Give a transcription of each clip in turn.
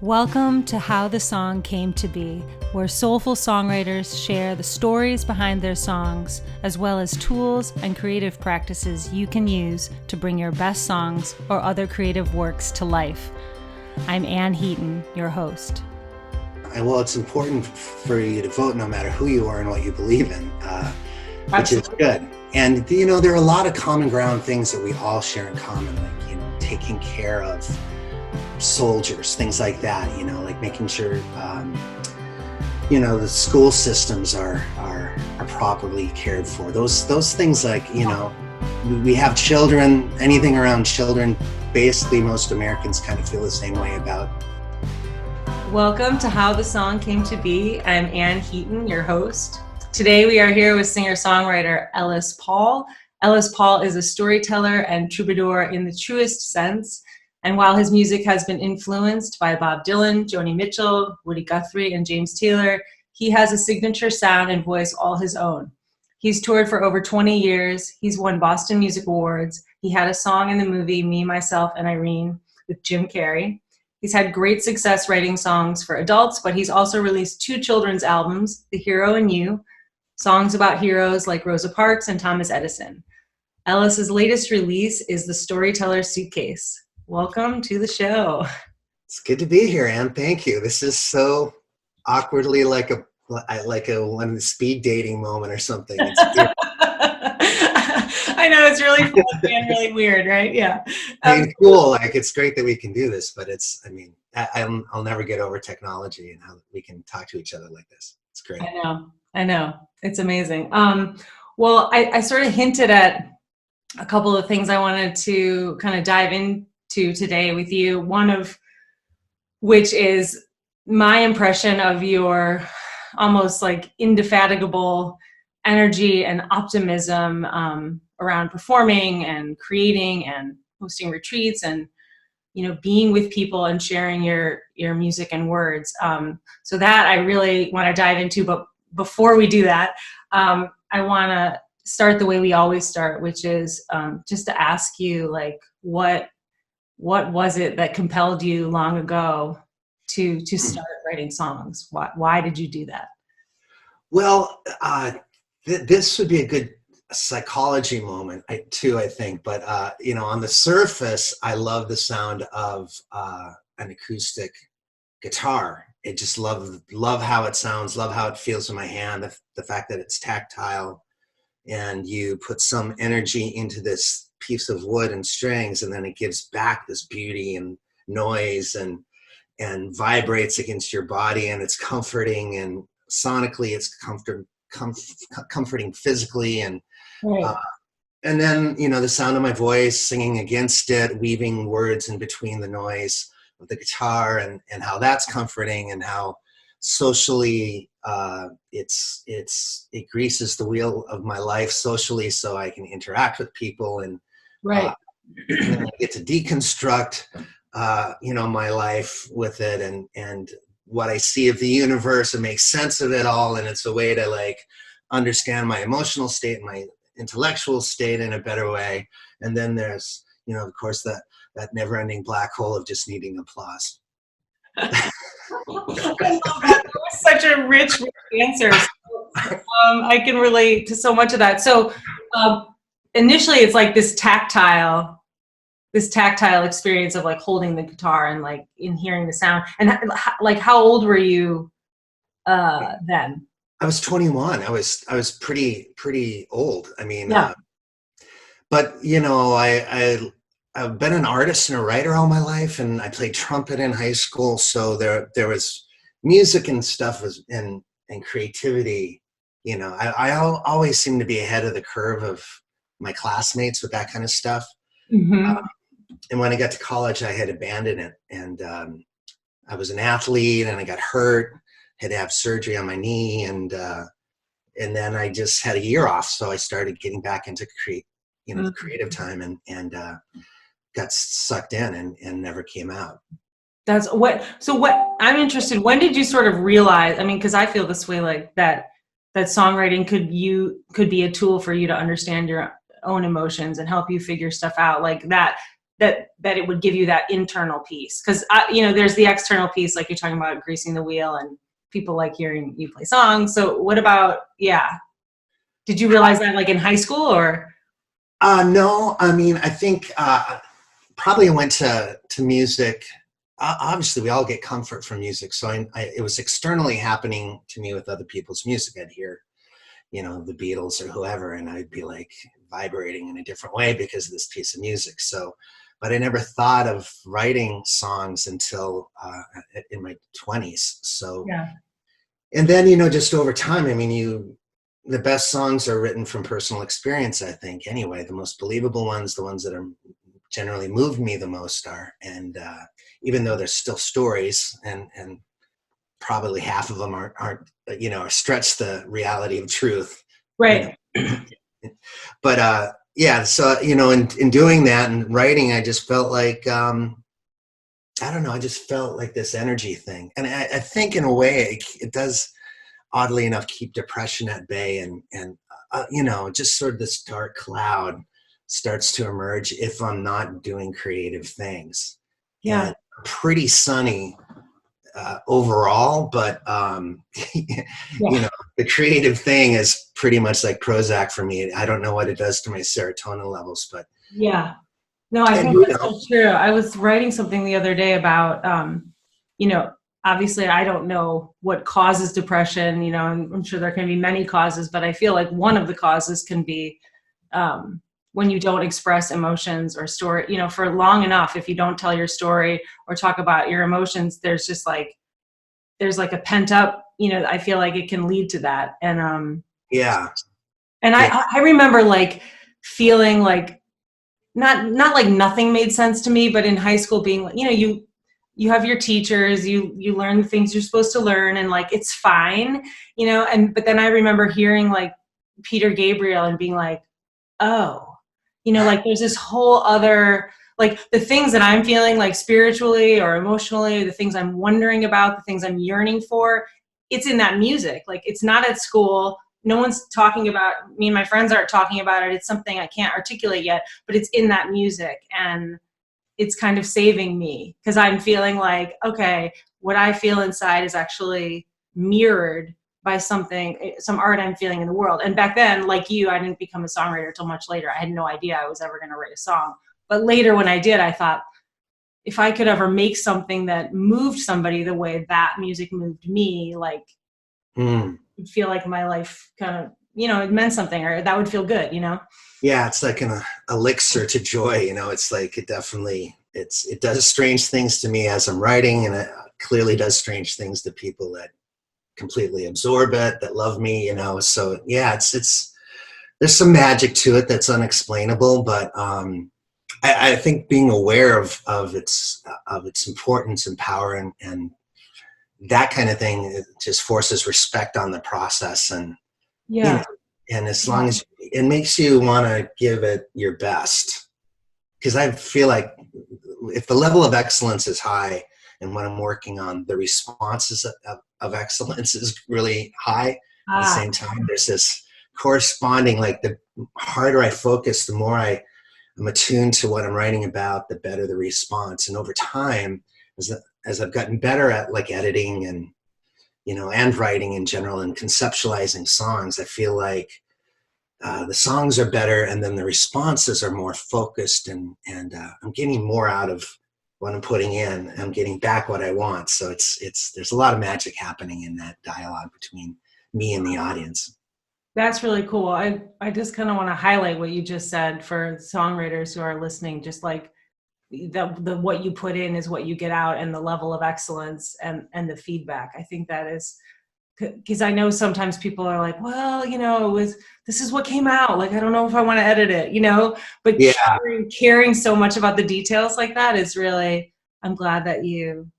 Welcome to How the Song Came to Be, where soulful songwriters share the stories behind their songs, as well as tools and creative practices you can use to bring your best songs or other creative works to life. I'm Anneheaton, your host. Well, it's important for you to vote no matter who you are and what you believe in, which is good. And, there are a lot of common ground things that we all share in common, like, taking care of soldiers, things like that, like making sure, the school systems are properly cared for. Those things, like, we have children, anything around children, basically most Americans kind of feel the same way about. Welcome to How the Song Came to Be. I'm Anneheaton, your host. Today we are here with singer-songwriter Ellis Paul. Ellis Paul is a storyteller and troubadour in the truest sense. And while his music has been influenced by Bob Dylan, Joni Mitchell, Guthrie and James Taylor, he has a signature sound and voice all his own. He's toured for over 20 years. He's won Boston Music Awards. He had a song in the movie Me, Myself, and Irene with Jim Carrey. He's had great success writing songs for adults, but he's also released 2 children's albums, The Hero and You, songs about heroes like Rosa Parks and Thomas Edison. Ellis's latest release is The Storyteller Suitcase. Welcome to the show. It's good to be here, Anne. Thank you. This is so awkwardly like a one speed dating moment or something. I know, it's really fun and really weird, right? Yeah. Cool. Like, it's great that we can do this, but I'll never get over technology and how we can talk to each other like this. It's great. I know. It's amazing. Well, I sort of hinted at a couple of things I wanted to kind of dive into today with you, one of which is my impression of your almost like indefatigable energy and optimism around performing and creating and hosting retreats and being with people and sharing your music and words. So that I really want to dive into, but before we do that, I want to start the way we always start, which is just to ask you, like, what was it that compelled you long ago to start writing songs? Why did you do that? Well, this would be a good psychology moment, I think. But, on the surface, I love the sound of an acoustic guitar. I just love how it sounds, love how it feels in my hand, the fact that it's tactile, and you put some energy into this piece of wood and strings, and then it gives back this beauty and noise and vibrates against your body, and it's comforting, and sonically it's comforting physically, and right. And then the sound of my voice singing against it, weaving words in between the noise of the guitar, and how that's comforting, and how socially it greases the wheel of my life socially, so I can interact with people, and right. And I get to deconstruct my life with it, and what I see of the universe, and make sense of it all, and it's a way to, like, understand my emotional state and my intellectual state in a better way. And then there's of course that never-ending black hole of just needing applause. I love that. That was such a rich answer. I can relate to so much of that. So initially it's like this tactile experience of, like, holding the guitar and, like, in hearing the sound. And like, how old were you then? I was 21. I was pretty old. I mean, yeah. But I've been an artist and a writer all my life, and I played trumpet in high school. So there was music and stuff and creativity. I always seem to be ahead of the curve of my classmates with that kind of stuff. Mm-hmm. And when I got to college, I had abandoned it, and I was an athlete, and I got hurt, had to have surgery on my knee, and then I just had a year off. So I started getting back into the creative time, and got sucked in and never came out. So what I'm interested, when did you sort of realize, because I feel this way, like that songwriting could be a tool for you to understand your own emotions and help you figure stuff out, like that that it would give you that internal peace. Because, you know, there's the external piece, like you're talking about greasing the wheel and people like hearing you play songs. So what about, did you realize that like in high school or? No, I mean, I think probably went to music. Obviously, we all get comfort from music. So it was externally happening to me with other people's music. I'd hear, you know, the Beatles or whoever, and I'd be like vibrating in a different way because of this piece of music. So, but I never thought of writing songs until in my 20s. So, and then, you know, just over time, I mean, the best songs are written from personal experience, I think, anyway. The most believable ones, the ones that are generally moved me the most are. And even though there's still stories and probably half of them aren't, you know, stretch the reality of truth. Right. You know? But so, you know, in doing that and writing, I just felt like, I don't know, I just felt like this energy thing. And I think in a way it does, oddly enough, keep depression at bay, and you know, just sort of this dark cloud starts to emerge if I'm not doing creative things. Yeah. And pretty sunny overall, but you know, the creative thing is pretty much like Prozac for me. I don't know what it does to my serotonin levels, but no, I think that's so true. I was writing something the other day about you know, obviously I don't know what causes depression, you know, and I'm sure there can be many causes, but I feel like one of the causes can be when you don't express emotions or story, you know, for long enough. If you don't tell your story or talk about your emotions, there's just like, there's like a pent up, you know, I feel like it can lead to that. And and I remember like feeling like not like nothing made sense to me, but in high school being like, you know, you have your teachers, you learn the things you're supposed to learn, and like it's fine, you know. And but then I remember hearing like Peter Gabriel and being like, oh, you know, like there's this whole other, like the things that I'm feeling like spiritually or emotionally, the things I'm wondering about, the things I'm yearning for, it's in that music. Like it's not at school. No one's talking about, me and my friends aren't talking about it. It's something I can't articulate yet, but it's in that music. And it's kind of saving me because I'm feeling like, okay, what I feel inside is actually mirrored by some art I'm feeling in the world. And back then, like you, I didn't become a songwriter until much later. I had no idea I was ever going to write a song. But later when I did, I thought, if I could ever make something that moved somebody the way that music moved me, like it'd feel like my life kind of, you know, it meant something, or that would feel good, you know? Yeah, it's like an elixir to joy, you know. It's like it does strange things to me as I'm writing, and it clearly does strange things to people that completely absorb it, that love me, you know. So yeah, it's there's some magic to it that's unexplainable, but I think being aware of its importance and power and that kind of thing, it just forces respect on the process, and you know, and as long as it makes you want to give it your best, because I feel like if the level of excellence is high and what I'm working on, the responses of excellence is really high. At the same time, there's this corresponding, like the harder I focus, the more I'm attuned to what I'm writing about, the better the response. And over time, as I've gotten better at like editing and, you know, and writing in general and conceptualizing songs, I feel like the songs are better, and then the responses are more focused, and I'm getting more out of what I'm putting in. I'm getting back what I want. So there's a lot of magic happening in that dialogue between me and the audience. That's really cool. I just kind of want to highlight what you just said for songwriters who are listening, just like the what you put in is what you get out, and the level of excellence and the feedback. I think that is, because I know sometimes people are like, well, you know, this is what came out. Like, I don't know if I want to edit it, you know, but caring so much about the details like that is really, I'm glad that you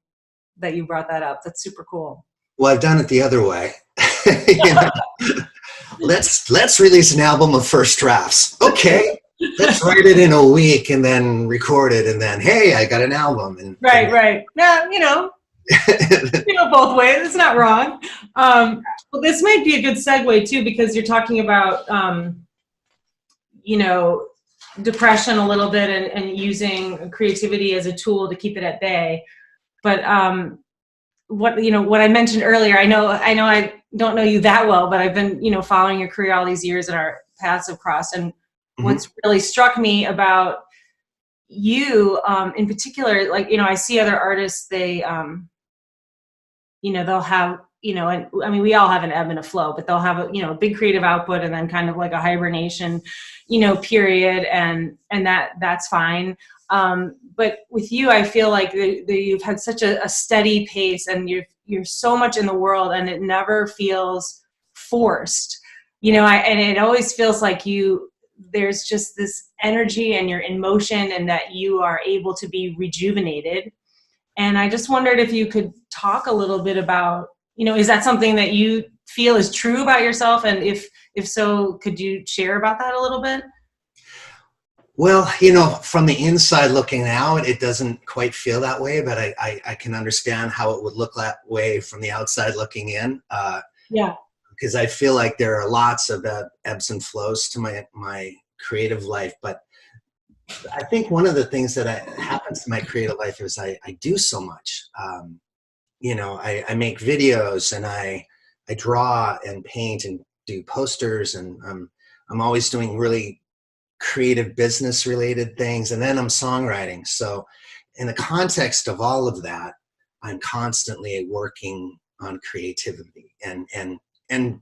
brought that up. That's super cool. Well, I've done it the other way. You know? Let's release an album of first drafts. Okay. Let's write it in a week and then record it, and then, hey, I got an album. And right. Yeah, you know, both ways. It's not wrong. Well, this might be a good segue too, because you're talking about, you know, depression a little bit and using creativity as a tool to keep it at bay. But what I mentioned earlier, I know I don't know you that well, but I've been following your career all these years, and our paths have crossed. And what's really struck me about you in particular, like I see other artists, they they'll have and I mean we all have an ebb and a flow, but they'll have a big creative output and then kind of like a hibernation period, and that's fine. But with you, I feel like you've had such a steady pace, and you're so much in the world, and it never feels forced. And it always feels like there's just this energy, and you're in motion, and that you are able to be rejuvenated. And I just wondered if you could talk a little bit about, is that something that you feel is true about yourself? And if so, could you share about that a little bit? Well, from the inside looking out, it doesn't quite feel that way, but I can understand how it would look that way from the outside looking in. Yeah. Because I feel like there are lots of ebbs and flows to my creative life. But I think one of the things that happens to my creative life is I do so much. I make videos, and I draw and paint and do posters, and I'm always doing really creative business related things, and then I'm songwriting. So in the context of all of that, I'm constantly working on creativity and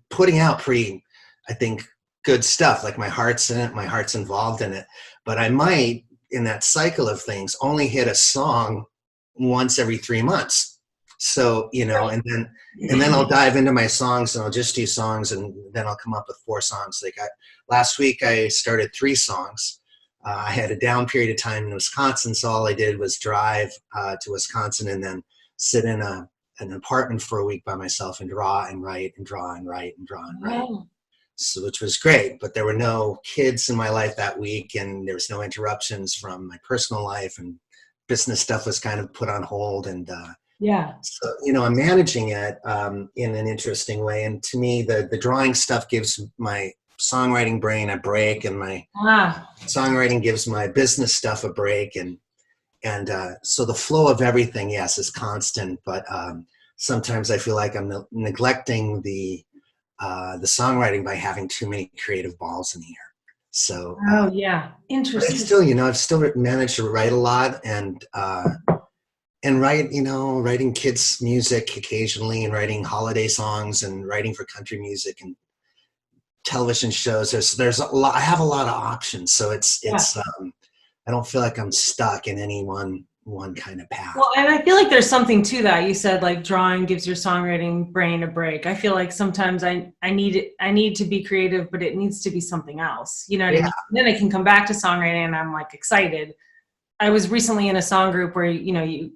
putting out pretty, I think, good stuff. Like my heart's in it, my heart's involved in it, but I might, in that cycle of things, only hit a song once every 3 months. So, and then I'll dive into my songs, and I'll just do songs, and then I'll come up with 4 songs. Like last week I started 3 songs. I had a down period of time in Wisconsin, so all I did was drive to Wisconsin and then sit in an apartment for a week by myself and draw and write and draw and write and draw and write. Wow. So, which was great, but there were no kids in my life that week, and there was no interruptions from my personal life, and business stuff was kind of put on hold. And yeah. So, I'm managing it in an interesting way. And to me, the drawing stuff gives my songwriting brain a break, and my songwriting gives my business stuff a break. And so the flow of everything, yes, is constant, but sometimes I feel like I'm neglecting the songwriting by having too many creative balls in the air. So yeah, interesting. Still, I've still managed to write a lot, and write, writing kids' music occasionally, and writing holiday songs, and writing for country music and television shows. There's a lot. I have a lot of options, so it's I don't feel like I'm stuck in any one kind of path. Well, and I feel like there's something to that. You said like drawing gives your songwriting brain a break. I feel like sometimes I need to be creative, but it needs to be something else. You know what I mean? Then I can come back to songwriting, and I'm like excited. I was recently in a song group where the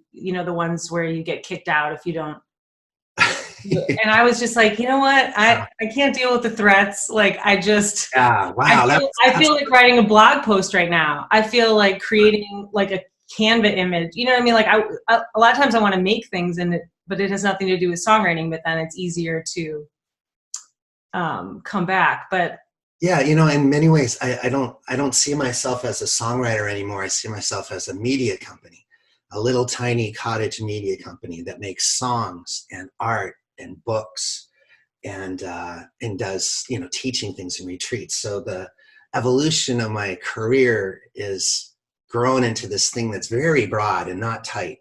ones where you get kicked out if you don't. And I was just like, you know what? I can't deal with the threats. Like I feel like writing a blog post right now. I feel like creating like a Canva image. You know what I mean? Like a lot of times I want to make things but it has nothing to do with songwriting, but then it's easier to come back. But yeah, in many ways, I don't see myself as a songwriter anymore. I see myself as a media company, a little tiny cottage media company that makes songs and art and books and does, teaching things and retreats. So the evolution of my career is grown into this thing that's very broad and not tight.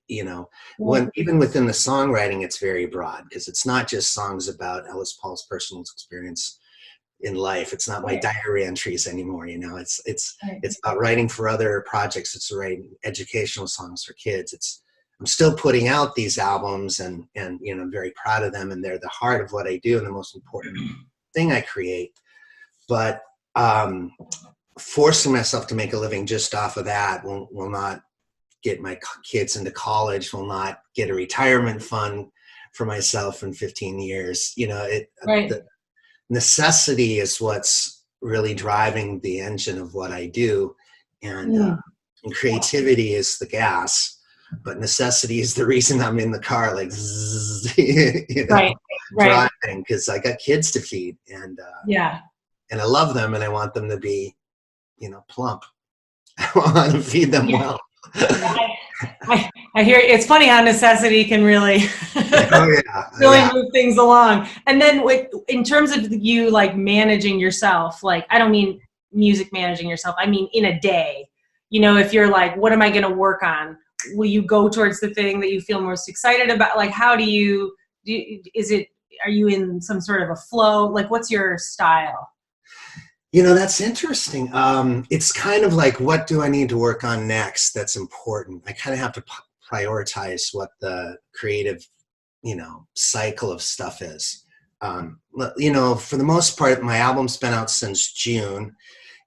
Even within the songwriting, it's very broad, because it's not just songs about Ellis Paul's personal experience in life. It's not my diary entries anymore. It's about writing for other projects. It's writing educational songs for kids. I'm still putting out these albums, and I'm very proud of them, and they're the heart of what I do and the most important thing I create. But forcing myself to make a living just off of that will not get my kids into college, will not get a retirement fund for myself in 15 years. The necessity is what's really driving the engine of what I do, and creativity is the gas, but necessity is the reason I'm in the car, like driving, because I got kids to feed, and I love them, and I want them to be plump. I want to feed them well. I hear it's funny how necessity can really move things along. And then in terms of you like managing yourself, like I don't mean music managing yourself, I mean in a day, if you're like, what am I going to work on? Will you go towards the thing that you feel most excited about? Like, how are you in some sort of a flow? Like, what's your style? That's interesting. It's kind of like, what do I need to work on next that's important? I kind of have to prioritize what the creative, cycle of stuff is. For the most part, my album's been out since June,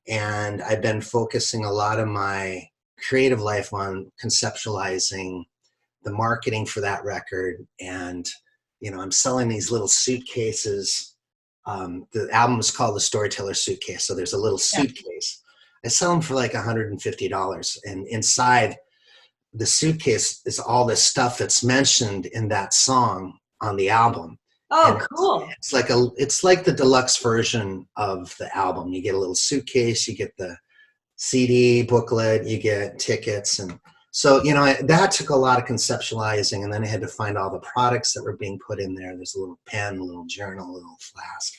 and I've been focusing a lot of my creative life on conceptualizing the marketing for that record. And, I'm selling these little suitcases. The album is called the Storyteller Suitcase. So there's a little suitcase. I sell them for like $150. And inside the suitcase is all this stuff that's mentioned in that song on the album. Oh, cool. It's like the deluxe version of the album. You get a little suitcase, you get the CD booklet, you get tickets. And so, that took a lot of conceptualizing, and then I had to find all the products that were being put in there. There's a little pen, a little journal, a little flask.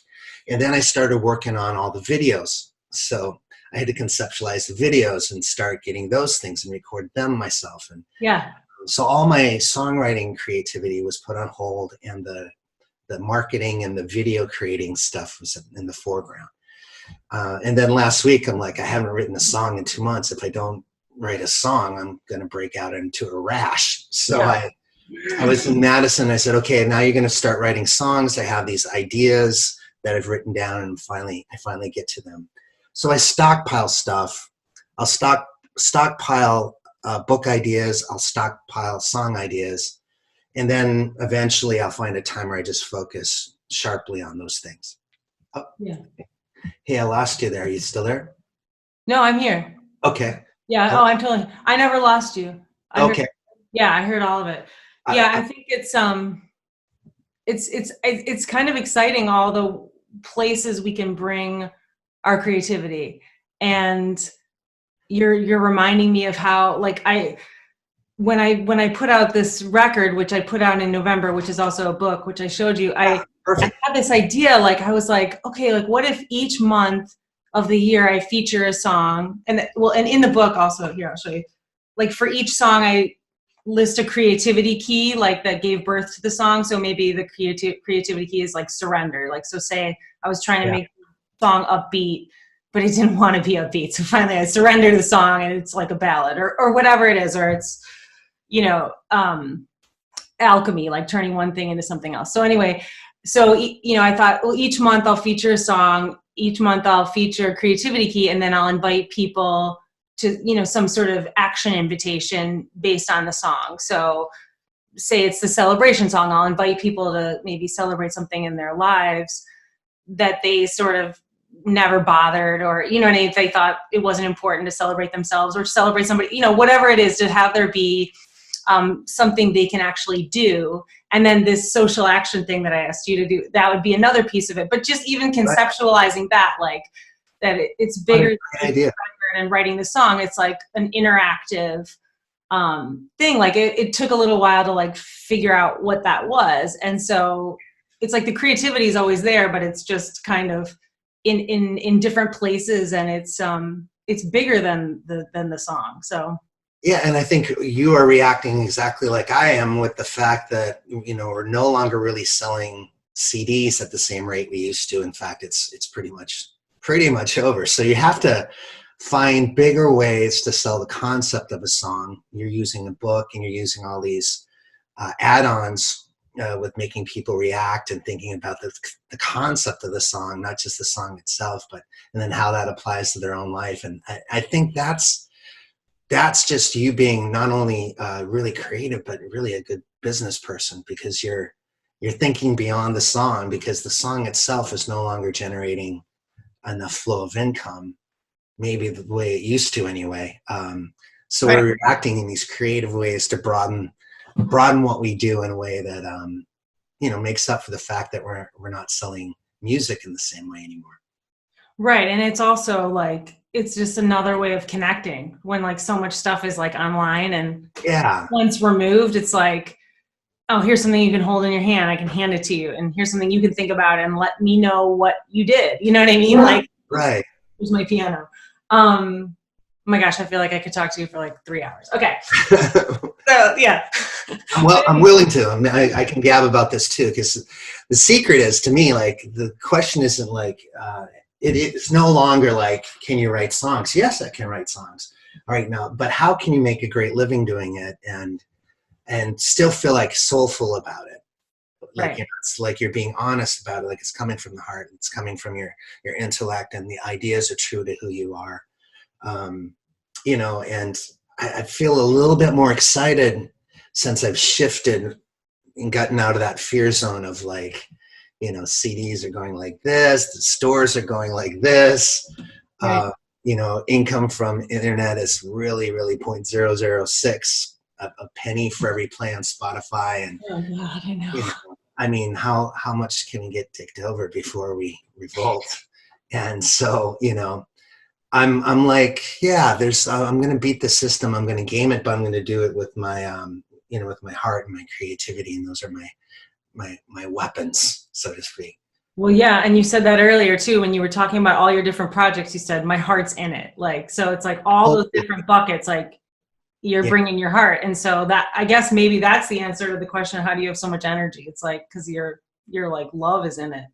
And then I started working on all the videos. So I had to conceptualize the videos and start getting those things and record them myself. And so all my songwriting creativity was put on hold, and the marketing and the video creating stuff was in the foreground. And then last week, I'm like, I haven't written a song in 2 months. If I don't write a song, I'm going to break out into a rash. So I was in Madison. I said, okay, now you're going to start writing songs. I have these ideas that I've written down, and I finally get to them. So I stockpile stuff. I'll stockpile book ideas. I'll stockpile song ideas. And then eventually I'll find a time where I just focus sharply on those things. Oh. Yeah. Hey, I lost you there. Are you still there? No, I'm here. Okay. Yeah. I'm totally. I never lost you. Okay. I heard all of it. Yeah, I think it's kind of exciting, all the places we can bring our creativity. And you're reminding me of how, like, when I put out this record, which I put out in November, which is also a book, which I showed you, I had this idea, like, I was like, okay, like, what if each month of the year I feature a song, and in the book also, here, I'll show you, like, for each song I list a creativity key, like, that gave birth to the song. So maybe the creativity key is like surrender. Like, so say I was trying to make the song upbeat, but it didn't want to be upbeat. So finally I surrendered the song, and it's like a ballad or whatever it is, or it's, alchemy, like turning one thing into something else. So anyway, I thought, well, each month I'll feature a song, each month I'll feature a creativity key, and then I'll invite people to, some sort of action invitation based on the song. So say it's the celebration song, I'll invite people to maybe celebrate something in their lives that they sort of never bothered, or, if they thought it wasn't important to celebrate themselves or celebrate somebody, whatever it is, to have there be something they can actually do. And then this social action thing that I asked you to do, that would be another piece of it. But just even conceptualizing that, like, that it's bigger than the record and writing the song. It's like an interactive thing. Like, it took a little while to, like, figure out what that was. And so it's like the creativity is always there, but it's just kind of in different places, and it's bigger than the song. So yeah, and I think you are reacting exactly like I am, with the fact that we're no longer really selling CDs at the same rate we used to. In fact, it's pretty much over. So you have to find bigger ways to sell the concept of a song. You're using a book, and you're using all these add-ons with making people react and thinking about the concept of the song, not just the song itself, and then how that applies to their own life. And I think that's just you being not only really creative, but really a good business person, because you're thinking beyond the song, because the song itself is no longer generating enough flow of income, maybe the way it used to anyway. So we're reacting in these creative ways to broaden what we do in a way that makes up for the fact that we're not selling music in the same way anymore. Right. And it's also like, it's just another way of connecting when like so much stuff is like online, and Yeah. once removed, it's like, oh, here's something you can hold in your hand. I can hand it to you. And here's something you can think about and let me know what you did. You know what I mean? Like, Right. here's my piano. Oh my gosh, I feel like I could talk to you for like 3 hours. Okay. So yeah. I'm willing to. I can gab about this too, because the secret is, to me, like, the question isn't like, it's no longer like, can you write songs? Yes, I can write songs right now, but how can you make a great living doing it and still feel like soulful about it? Like, Right. you know, it's like you're being honest about it, like it's coming from the heart, it's coming from your intellect, and the ideas are true to who you are. You know, and I feel a little bit more excited since I've shifted and gotten out of that fear zone of like, you know, CDs are going like this, the stores are going like this. Right. You know, income from internet is really, really 0.006, a penny for every play on Spotify. And, Oh God, I know. you know, I mean, how much can we get ticked over before we revolt? And so, you know, I'm like, yeah, I'm going to beat the system. I'm going to game it, but I'm going to do it with my, you know, with my heart and my creativity. And those are my weapons, so to speak. Well, yeah. And you said that earlier too, when you were talking about all your different projects, you said my heart's in it. Like, so it's like all Oh, those different buckets, like you're yeah. bringing your heart. And so that, I guess maybe that's the answer to the question, how do you have so much energy? It's like, cause you're like, love is in it.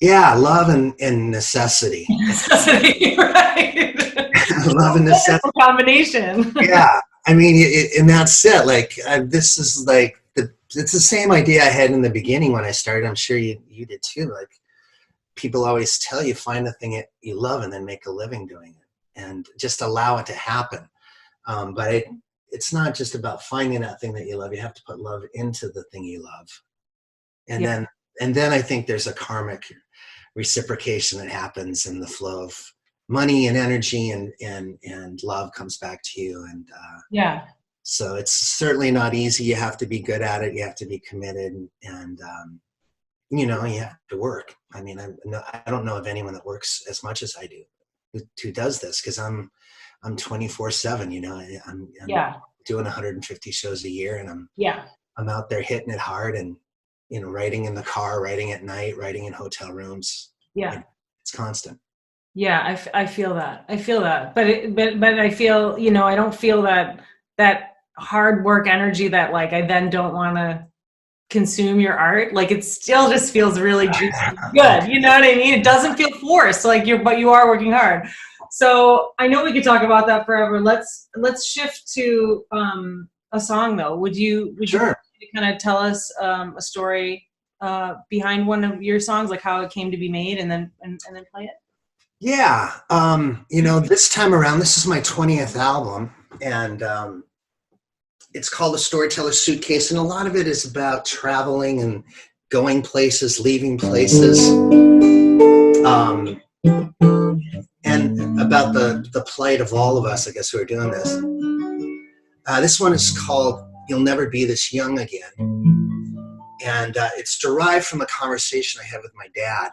Yeah, love and necessity. Right. Love and necessity. Wonderful combination. Yeah, I mean, and that's it. Like, this is like it's the same idea I had in the beginning when I started. I'm sure you did too. Like, people always tell you, find the thing that you love and then make a living doing it, and just allow it to happen. But it's not just about finding that thing that you love. You have to put love into the thing you love, and Yeah. then I think there's a karmic reciprocation that happens in the flow of money and energy, and love comes back to you. And Yeah. so it's certainly not easy. You have to be good at it. You have to be committed, and you know, you have to work. I mean, I don't know of anyone that works as much as I do who does this, because I'm 24/7. You know, I'm Yeah. doing 150 shows a year, and Yeah. I'm out there hitting it hard, and, you know, writing in the car, writing at night, writing in hotel rooms. You Yeah. know, it's constant. Yeah. I feel that. I feel that. But I feel, you know, I don't feel that hard work energy that like I then don't want to consume your art. Like it still just feels really juicy and good. You know what I mean? It doesn't feel forced. Like but you are working hard. So I know we could talk about that forever. Let's shift to a song though. Would you Sure. kind of tell us a story behind one of your songs, like how it came to be made, and then play it? Yeah. You know, this time around, this is my 20th album, and it's called A Storyteller Suitcase, and a lot of it is about traveling and going places, leaving places, and about the plight of all of us, I guess, who are doing this. This one is called You'll Never Be This Young Again, and it's derived from a conversation I had with my dad.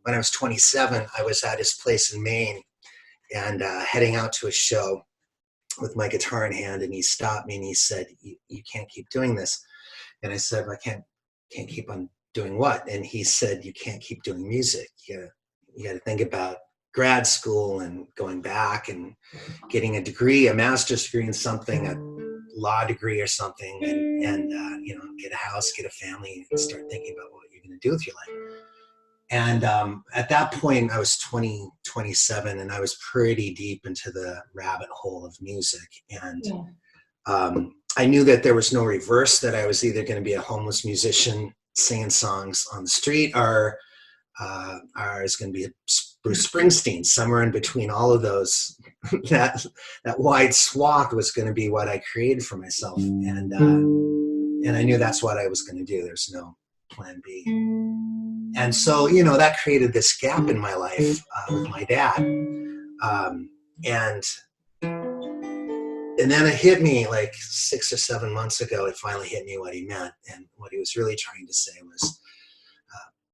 When I was 27, I was at his place in Maine and heading out to a show with my guitar in hand, and he stopped me and he said, you can't keep doing this. And I said, I can't keep on doing what? And he said, you can't keep doing music. You got to think about grad school and going back and getting a degree, a master's degree in something, a law degree or something, and you know, get a house, get a family, and start thinking about what you're going to do with your life. And at that point, I was 27, and I was pretty deep into the rabbit hole of music. And I knew that there was no reverse, that I was either going to be a homeless musician singing songs on the street, or I was going to be a Bruce Springsteen. Somewhere in between all of those, that wide swath was going to be what I created for myself. And I knew that's what I was going to do. There's no plan B. And so, you know, that created this gap in my life with my dad. And then it hit me like 6 or 7 months ago. It finally hit me what he meant. And what he was really trying to say was,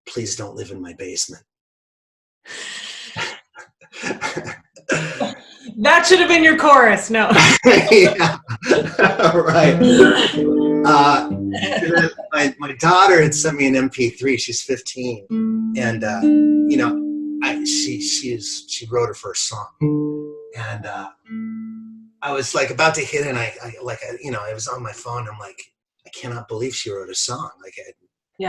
please don't live in my basement. That should have been your chorus. No. Yeah, right. My daughter had sent me an MP3. She's 15, and you know, she wrote her first song, and I was like about to hit it, and I was on my phone. I'm like, I cannot believe she wrote a song. Like, I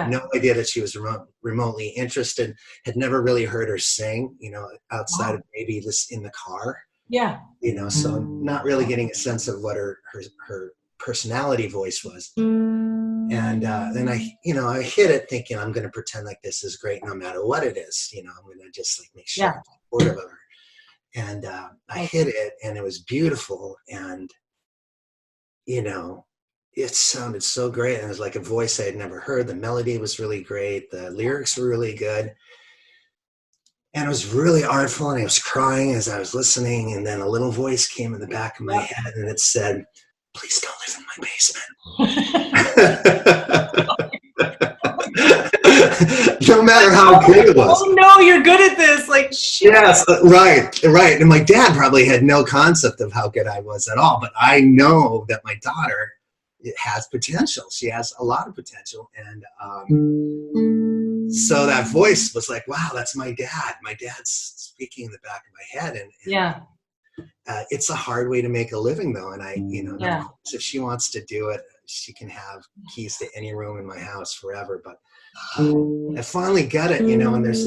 had no idea that she was remotely interested. Had never really heard her sing, outside of maybe this in the car. Yeah. So not really getting a sense of what her personality voice was. And then I hit it thinking I'm going to pretend like this is great no matter what it is. I'm going to just like make sure I'm supportive of her. And I hit it, and it was beautiful. And, it sounded so great. And it was like a voice I had never heard. The melody was really great. The lyrics were really good. And it was really artful, and I was crying as I was listening. And then a little voice came in the back of my head, and it said, "Please don't live in my basement." No matter how good it was. Oh no, you're good at this. Like, shit. Yes, right. And my dad probably had no concept of how good I was at all. But I know that my daughter has potential. She has a lot of potential. And so that voice was like, wow, that's my dad. My dad's speaking in the back of my head. And it's a hard way to make a living, though. And of course, if she wants to do it, she can have keys to any room in my house forever. But I finally got it, and there's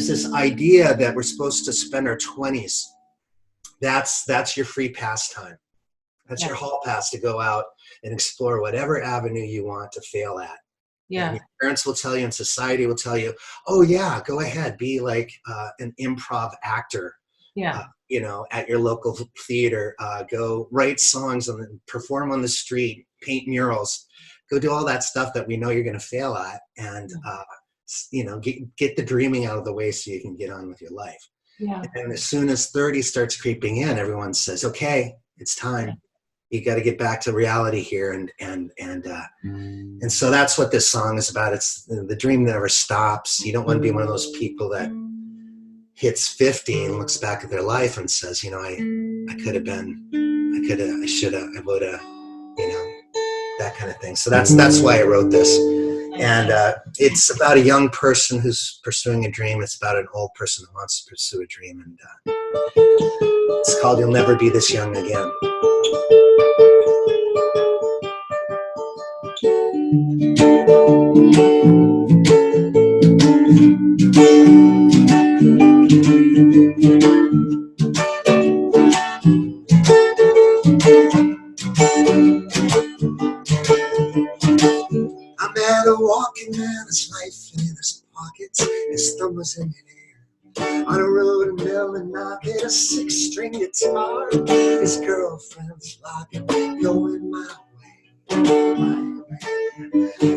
this idea that we're supposed to spend our 20s. That's your free pastime. That's your hall pass to go out and explore whatever avenue you want to fail at. Yeah. And your parents will tell you, and society will tell you, oh yeah, go ahead, be like an improv actor. Yeah. At your local theater, go write songs and perform on the street, paint murals, go do all that stuff that we know you're going to fail at, and get the dreaming out of the way so you can get on with your life. Yeah. And as soon as 30 starts creeping in, everyone says, okay, it's time. Yeah. You got to get back to reality here, and so that's what this song is about. It's the dream never stops. You don't want to be one of those people that hits 50 and looks back at their life and says, I could have been, I should have, I would have, that kind of thing. So that's why I wrote this. And it's about a young person who's pursuing a dream. It's about an old person that wants to pursue a dream. And it's called You'll Never Be This Young Again. I met a walking man, his life in his pockets, his thumb was in the air. On a road, a mill, and market, a 6-string guitar. His girlfriend's locking, going my way.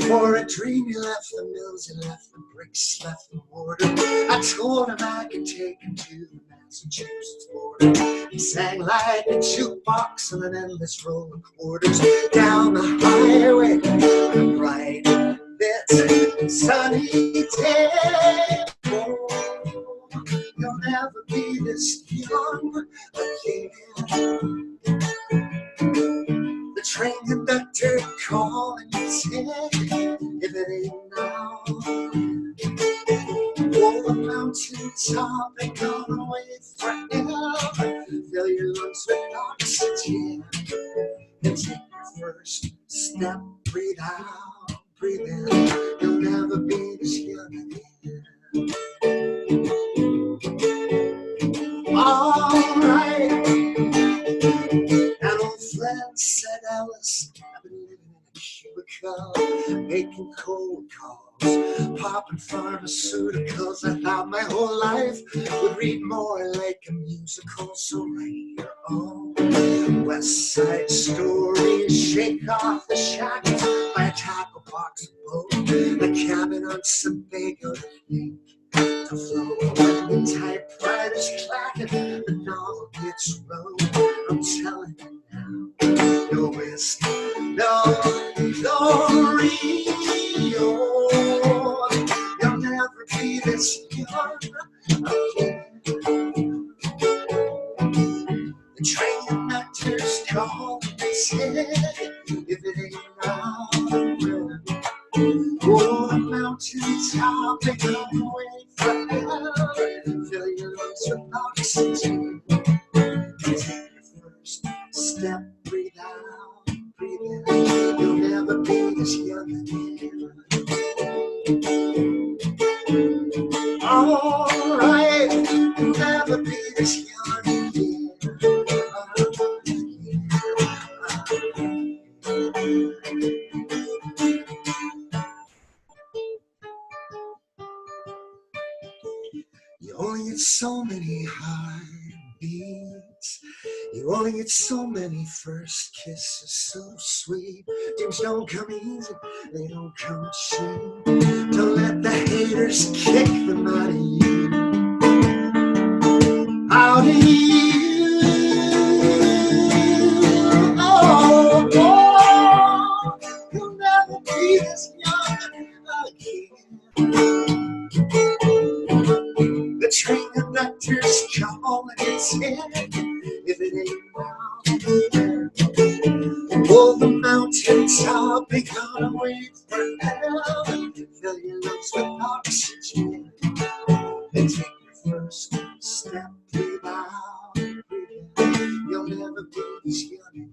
For a dream, he left the mills, he left the bricks, left the mortar. I told him I could take him to the Massachusetts border. He sang like a jukebox on an endless roll of quarters. Down the highway, on a bright, lit, sunny day. Oh, you'll never be this young again. The train conductor calling his head, if it ain't now. Oh, a mountain top ain't gonna wait forever. Fill your lungs with oxygen and take your first step. Breathe out, breathe in. You'll never be this young again. All right. An old friend said, Ellis, I've been living in a cubicle, making cold calls, popping pharmaceuticals. I thought my whole life would read more like a musical. So write your own West Side Story, shake off the shackles, buy a tackle box of boat, a cabin on Sebago to think, to flow. When the typewriter's clacking, the novel gets wrote. I'm telling you now, no whiskey, no glory. You'll never be this young again. mountaintop and come away forever. Fill your lungs with oxygen. Take your first step, breathe out, breathe in. You'll never be this young again. All right, you'll never be this young again. You only get so many heartbeats. You only get so many first kisses, so sweet. Dreams don't come easy, they don't come cheap. Don't let the haters kick them out of you. Out of you. Oh, oh, you'll never be this young again. The train conductor's calling its head. If it ain't now, oh, the mountaintop be gone away forever. Fill your lungs with oxygen and take your first step, breathe out, breathe in. You'll never be this young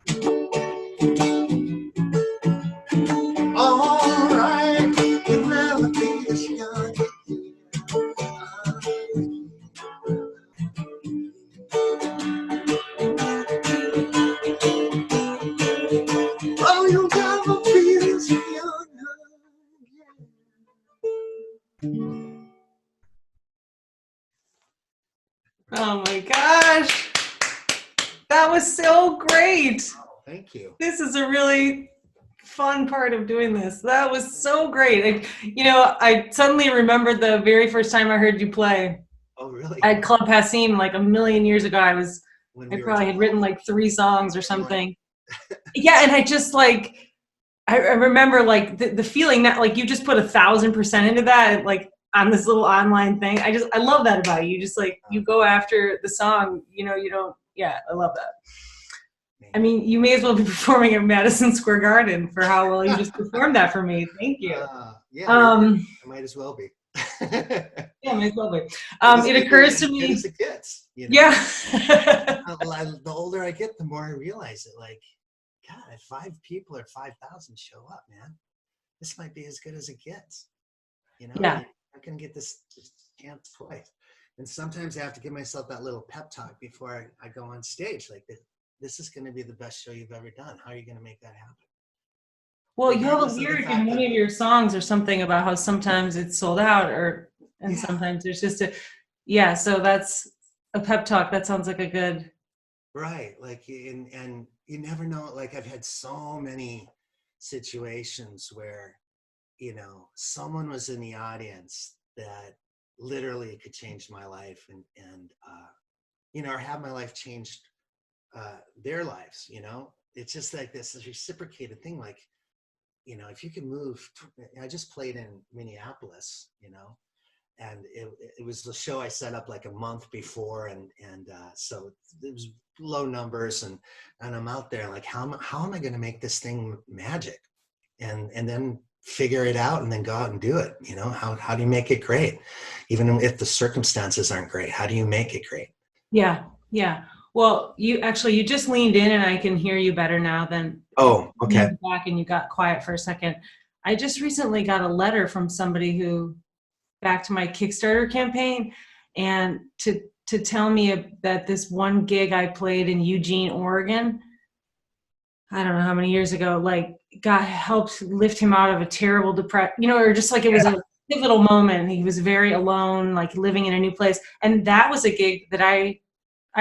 again. All right, you'll never be this young again. Oh, you'll never be this young again. Oh my gosh. That was so great. Oh, thank you. This is a really fun part of doing this. That was so great. I suddenly remembered the very first time I heard you play. Oh, really? At Club Passim, like a million years ago. I We probably had written like 3 songs or something. Yeah, and I just like, I remember like the feeling that like you just put 1,000% into that, like on this little online thing. I love that about you. You just like, you go after the song, you don't, yeah, I love that. I mean, you may as well be performing at Madison Square Garden for how well you just performed that for me. Thank you. Yeah, I might as well be. Yeah, might as well be. It occurs to me. As it gets, Yeah. The older I get, the more I realize it. Like, God, if 5 people or 5,000 show up, man, this might be as good as it gets. Yeah. I'm gonna get this chance twice. And sometimes I have to give myself that little pep talk before I go on stage. Like, this is going to be the best show you've ever done. How are you going to make that happen? Well, you have a lyric in one of your songs or something about how sometimes it's sold out, and sometimes there's just so that's a pep talk. That sounds like a good. Right. Like, and you never know, like I've had so many situations where, someone was in the audience that literally could change my life and or have my life changed their lives. It's just like this reciprocated thing. Like, if you can move, I just played in Minneapolis, and it was the show I set up like a month before, and so it was low numbers, and I'm out there like, how am I going to make this thing magic, and then figure it out, and then go out and do it. How do you make it great, even if the circumstances aren't great? How do you make it great? Yeah. Well, you just leaned in, and I can hear you better now than. Oh, okay. Back, and you got quiet for a second. I just recently got a letter from somebody who, back to my Kickstarter campaign, and to tell me that this one gig I played in Eugene, Oregon, I don't know how many years ago, like helped lift him out of a terrible depression, or just like it was a pivotal moment. He was very alone, like living in a new place. And that was a gig that I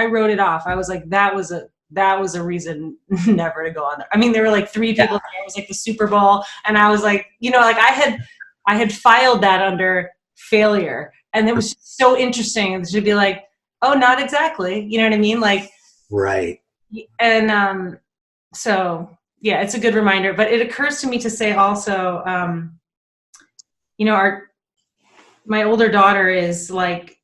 wrote it off. I was like, that was a reason never to go on there. I mean, there were like 3 people there. It was like the Super Bowl. And I was like, like I had filed that under failure. And it was so interesting to be like, oh, not exactly. You know what I mean? Like, right. And so, yeah, it's a good reminder. But it occurs to me to say also, my older daughter is like,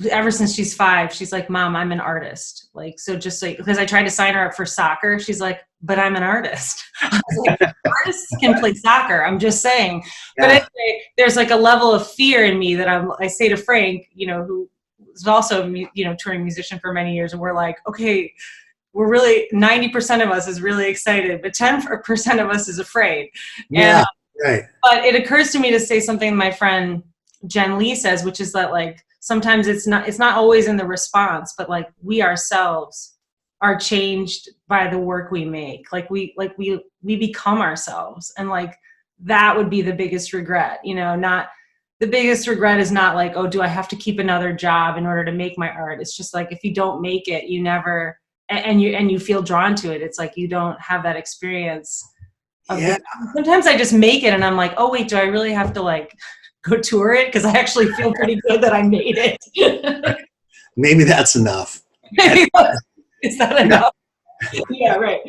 ever since she's 5, she's like, Mom, I'm an artist. Like, so just like, because I tried to sign her up for soccer, she's like, but I'm an artist. I was like, artist artists can play soccer. I'm just saying. Yeah. But anyway, there's like a level of fear in me that I say to Frank, who was also, touring musician for many years. And we're like, okay, we're really, 90% of us is really excited, but 10% of us is afraid. Yeah, right. But it occurs to me to say something my friend Jen Lee says, which is that like, sometimes it's not always in the response, but like we ourselves are changed by the work we make. Like we become ourselves. And like, that would be the biggest regret, not the biggest regret is not like, oh, do I have to keep another job in order to make my art? It's just like, if you don't make it, you never, and you feel drawn to it. It's like, you don't have that experience. Sometimes I just make it and I'm like, oh wait, do I really have to like go tour it? Because I actually feel pretty good that I made it. Maybe that's enough. Is that enough? Yeah, right.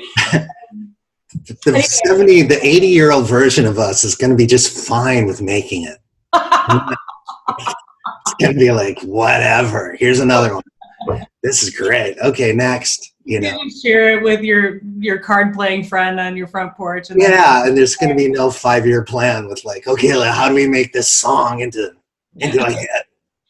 The 80-year-old version of us is going to be just fine with making it. It's going to be like, whatever. Here's another one. This is great. Okay, next. You share it with your card playing friend on your front porch. And and there's going to be no 5-year plan with like, okay, how do we make this song into a hit?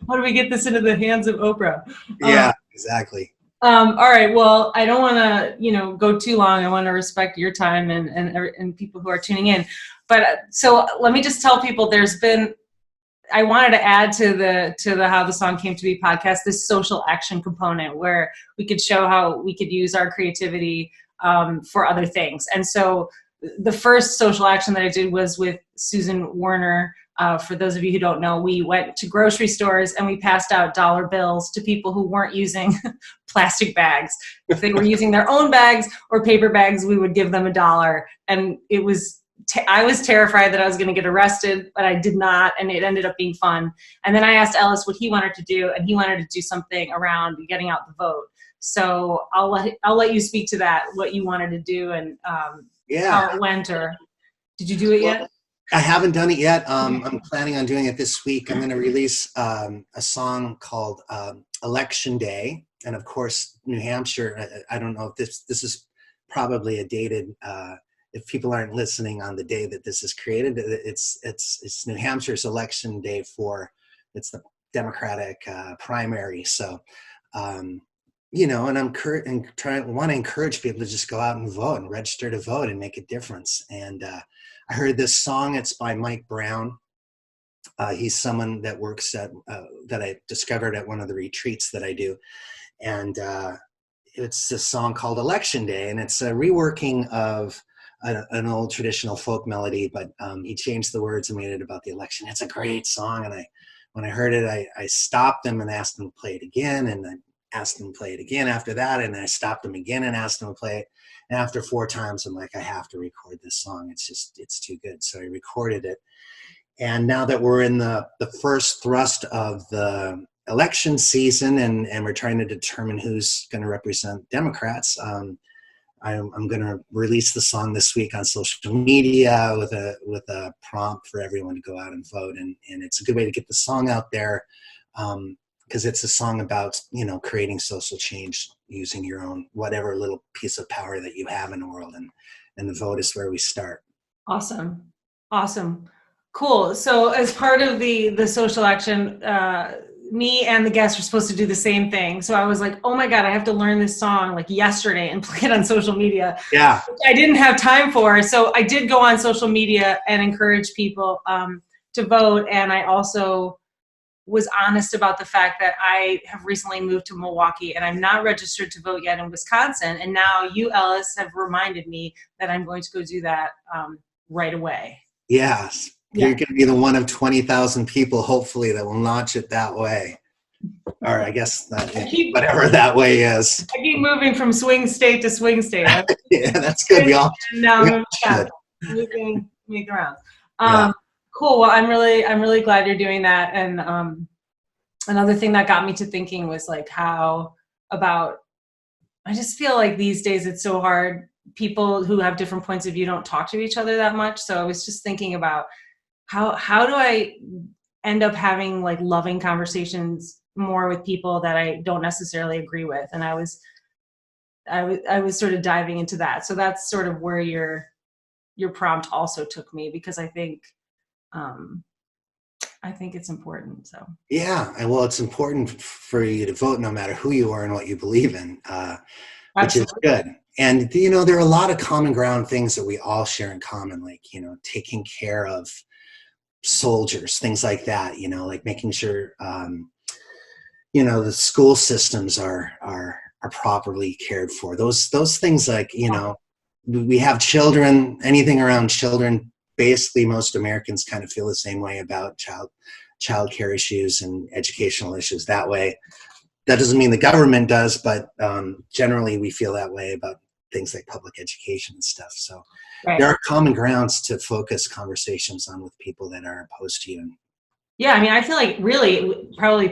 How do we get this into the hands of Oprah? Yeah, exactly. All right. Well, I don't want to, go too long. I want to respect your time and people who are tuning in. But so let me just tell people I wanted to add to the How the Song Came to Be podcast, this social action component where we could show how we could use our creativity for other things. And so the first social action that I did was with Susan Warner. For those of you who don't know, we went to grocery stores and we passed out dollar bills to people who weren't using plastic bags. If they were using their own bags or paper bags, we would give them $1. And it was I was terrified that I was going to get arrested, but I did not, and it ended up being fun. And then I asked Ellis what he wanted to do, and he wanted to do something around getting out the vote. So I'll let you speak to that, what you wanted to do, and how it went, or did you do it yet? I haven't done it yet. I'm planning on doing it this week. I'm going to release a song called Election Day, and of course, New Hampshire. I don't know if this is probably a dated. If people aren't listening on the day that this is created, it's New Hampshire's election day it's the Democratic primary. So, and I'm want to encourage people to just go out and vote and register to vote and make a difference. And I heard this song. It's by Mike Brown. He's someone that works at that I discovered at one of the retreats that I do, and it's a song called Election Day, and it's a reworking of an old traditional folk melody, but he changed the words and made it about the election. It's a great song, and when I heard it, I stopped him and asked him to play it again, and I asked him to play it again after that, and I stopped him again and asked him to play it. And after 4 times, I'm like, I have to record this song. It's too good. So I recorded it. And now that we're in the first thrust of the election season, and we're trying to determine who's going to represent Democrats, I'm going to release the song this week on social media with a prompt for everyone to go out and vote. And it's a good way to get the song out there, because it's a song about, creating social change using your own, whatever little piece of power that you have in the world. And the vote is where we start. Awesome. Cool. So as part of the social action, me and the guests are supposed to do the same thing. So I was like, oh my God, I have to learn this song like yesterday and play it on social media. Yeah. Which I didn't have time for. So I did go on social media and encourage people to vote. And I also was honest about the fact that I have recently moved to Milwaukee and I'm not registered to vote yet in Wisconsin. And now you, Ellis, have reminded me that I'm going to go do that right away. Yes. You're going to be the one of 20,000 people, hopefully, that will launch it that way. Or I guess whatever that way is. I keep moving from swing state to swing state. Yeah, that's good. We now we can make the rounds. Cool. Well, I'm really glad you're doing that. And another thing that got me to thinking was like I just feel like these days it's so hard. People who have different points of view don't talk to each other that much. So I was just thinking about how do I end up having like loving conversations more with people that I don't necessarily agree with. And I was sort of diving into that. So that's sort of where your your prompt also took me, because I think it's important. So Yeah, and well, it's important for you to vote no matter who you are and what you believe in, which is absolutely. good. And there are a lot of common ground things that we all share in common, like taking care of soldiers, things like that. Like making sure the school systems are properly cared for. Those things, like we have children. Anything around children, basically, most Americans kind of feel the same way about child care issues and educational issues. That way, that doesn't mean the government does, but generally we feel that way about things like public education and stuff. So Right. there are common grounds to focus conversations on with people that are opposed to you. Yeah, I mean, I feel like really probably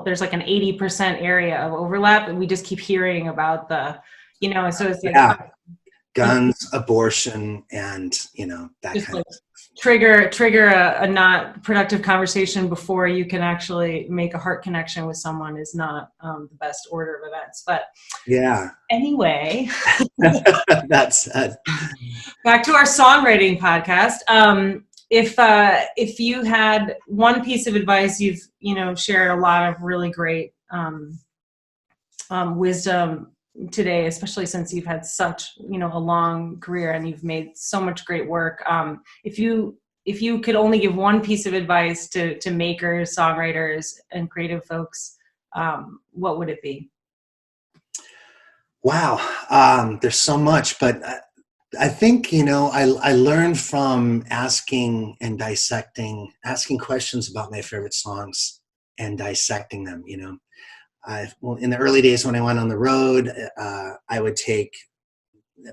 there's like an 80% area of overlap, and we just keep hearing about so it's like, Yeah, guns, abortion, and that just kind like of stuff. trigger a not productive conversation before you can actually make a heart connection with someone is not the best order of events. But Yeah, anyway, that's back to our songwriting podcast. If you had one piece of advice, you've shared a lot of really great wisdom today, especially since you've had such a long career and you've made so much great work. If you could only give one piece of advice to makers, songwriters, and creative folks, what would it be? Wow, there's so much, but I think I learned from asking questions about my favorite songs and dissecting them. In the early days when I went on the road, I would take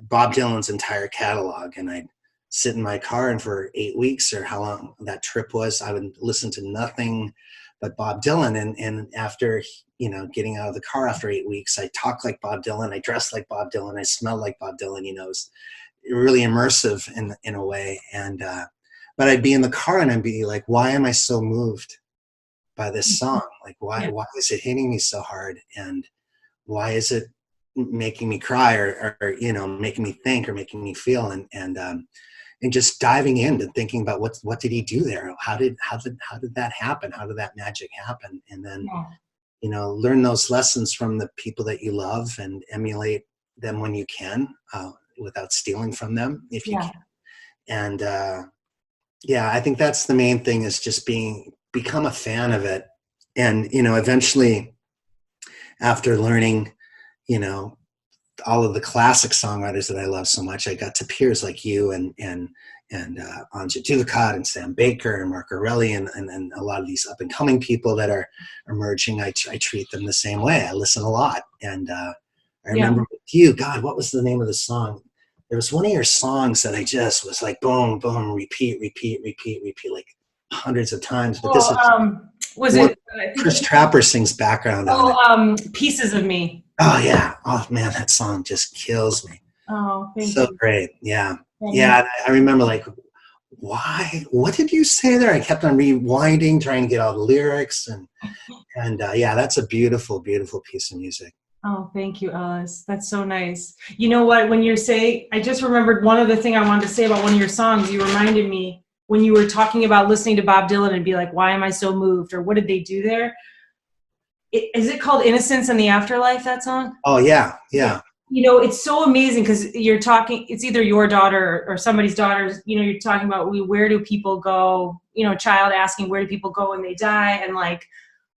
Bob Dylan's entire catalog and I'd sit in my car, and for 8 weeks or how long that trip was, I would listen to nothing but Bob Dylan. And after getting out of the car after 8 weeks, I talked like Bob Dylan, I dressed like Bob Dylan, I smelled like Bob Dylan. It was really immersive in a way. And but I'd be in the car and I'd be like, why am I so moved by this song? Like, why is it hitting me so hard? And why is it making me cry or making me think or making me feel? And just diving in and thinking about what did he do there? How did that happen? How did that magic happen? And then learn those lessons from the people that you love and emulate them when you can, without stealing from them if you can. And I think that's the main thing, is just become a fan of it. And eventually, after learning all of the classic songwriters that I love so much, I got to peers like you and Anja Duvacott and Sam Baker and Mark Orelli and a lot of these up and coming people that are emerging. I treat them the same way. I listen a lot. And I remember with you, God, what was the name of the song? There was one of your songs that I just was like, boom, boom, repeat, like hundreds of times. But this is was it Chris Trapper sings background on it. Pieces of Me. Oh yeah. Oh man, that song just kills me. Oh, thank you. So great. Yeah. Yeah. I remember like, what did you say there? I kept on rewinding, trying to get all the lyrics and that's a beautiful, beautiful piece of music. Oh, thank you, Ellis. That's so nice. You know what, when you're saying, I just remembered one other thing I wanted to say about one of your songs. You reminded me when you were talking about listening to Bob Dylan and be like, why am I so moved? Or what did they do there? Is it called Innocence in the Afterlife, that song? Oh, yeah. Yeah. It's so amazing because you're talking, it's either your daughter or somebody's daughter, you're talking about where do people go, a child asking where do people go when they die. And like,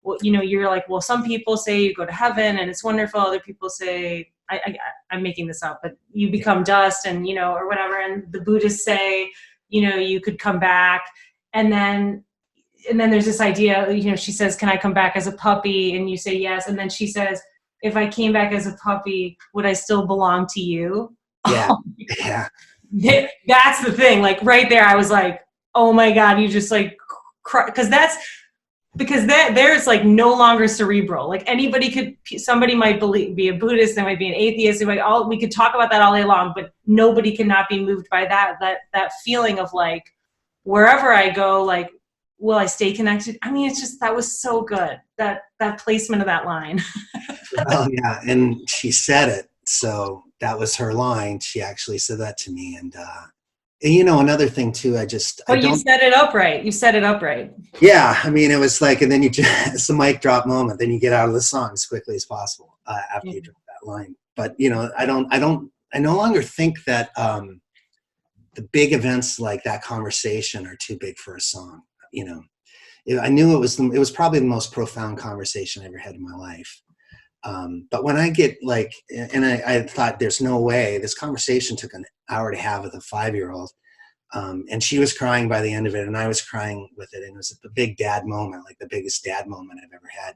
well, you're like, well, some people say you go to heaven and it's wonderful. Other people say, I'm making this up, but you become dust and, or whatever. And the Buddhists say, you could come back. And then there's this idea, she says, can I come back as a puppy? And you say yes. And then she says, if I came back as a puppy, would I still belong to you? Yeah. Yeah. That's the thing. Like right there, I was like, oh my God, you just like cry. Because there's like no longer cerebral. Like somebody might be a Buddhist, they might be an atheist, we could talk about that all day long, but nobody cannot be moved by that feeling of like, wherever I go, like, will I stay connected? I mean, it's just, that was so good. That placement of that line. Well, yeah. And she said it. So that was her line. She actually said that to me. And And another thing too, I you set it up right. You set it up right. Yeah, I mean, it was like, and then it's the mic drop moment. Then you get out of the song as quickly as possible after you drop that line. But I no longer think that the big events like that conversation are too big for a song. I knew it was probably the most profound conversation I ever had in my life. But when I get I thought there's no way. This conversation took an hour and a half with a 5-year-old. And she was crying by the end of it, and I was crying with it. And it was a big dad moment, like the biggest dad moment I've ever had.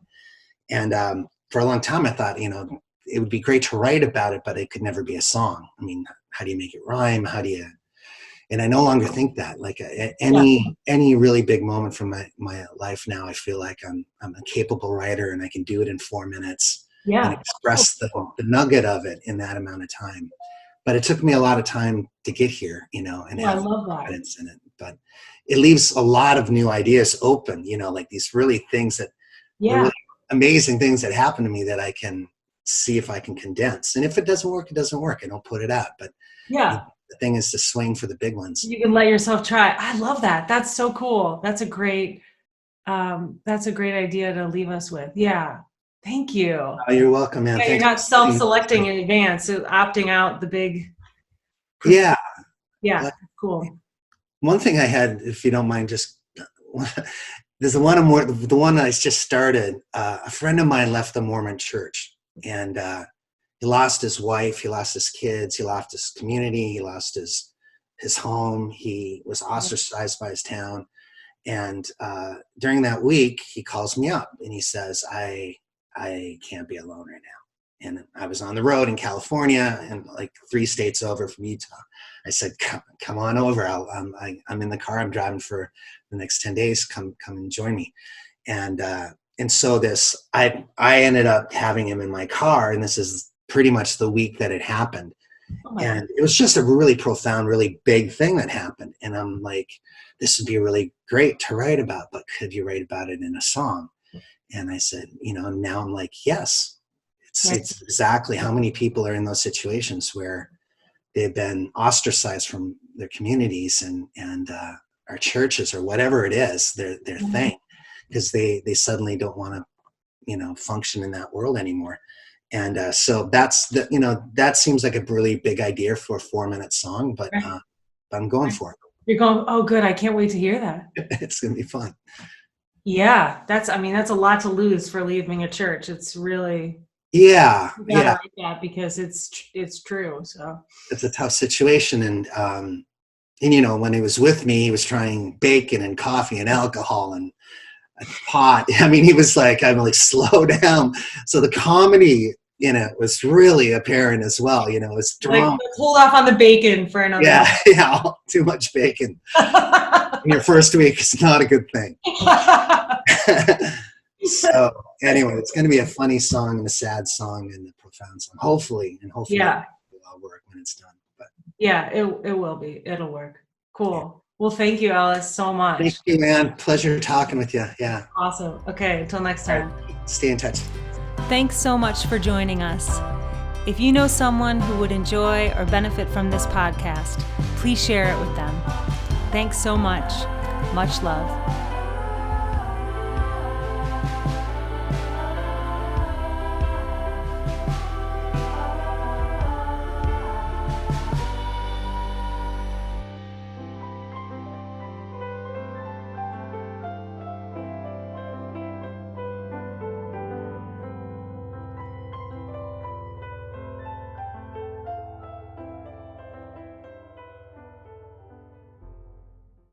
And for a long time, I thought, it would be great to write about it, but it could never be a song. I mean, how do you make it rhyme? And I no longer think that. Like any really big moment from my life now, I feel like I'm a capable writer, and I can do it in 4 minutes and express the nugget of it in that amount of time. But it took me a lot of time to get here, and have confidence in it. But it leaves a lot of new ideas open, like these really things that really amazing things that happen to me that I can see if I can condense. And if it doesn't work, it doesn't work. I don't put it out. But the thing is to swing for the big ones. You can let yourself try. I love that. That's so cool. That's a great idea to leave us with. Yeah. Thank you. Oh, you're welcome, man. Yeah, you're not self-selecting in advance, so opting out the big. Yeah. Yeah. Cool. One thing I had, if you don't mind, just there's the one I just started. A friend of mine left the Mormon church, and he lost his wife, he lost his kids, he lost his community, he lost his home. He was ostracized by his town, and during that week, he calls me up and he says, I can't be alone right now. And I was on the road in California and like 3 states over from Utah. I said, come on over. I'm in the car. I'm driving for the next 10 days. Come and join me. And so I ended up having him in my car, and this is pretty much the week that it happened. And it was just a really profound, really big thing that happened. And I'm like, this would be really great to write about, but could you write about it in a song? And I said, now I'm like, yes, it's exactly how many people are in those situations where they've been ostracized from their communities and our churches or whatever it is, their thing, because they suddenly don't want to, function in that world anymore. And so that seems like a really big idea for a 4-minute song, but I'm going for it. You're going, oh, good. I can't wait to hear that. It's going to be fun. Yeah, that's a lot to lose for leaving a church. It's really like that because it's true. So it's a tough situation, and when he was with me, he was trying bacon and coffee and alcohol and pot. I mean, he was like, I'm like, slow down. So the comedy in it was really apparent as well. It's drama. Like, hold off on the bacon for another. Yeah, too much bacon in your first week is not a good thing. So anyway, it's going to be a funny song and a sad song and a profound song. Hopefully it'll all work when it's done. But it will be. It'll work. Cool. Well, thank you, Ellis, so much. Thank you, man. Pleasure talking with you. Yeah. Awesome. Okay. Until next time. Right. Stay in touch. Thanks so much for joining us. If you know someone who would enjoy or benefit from this podcast, please share it with them. Thanks so much. Much love.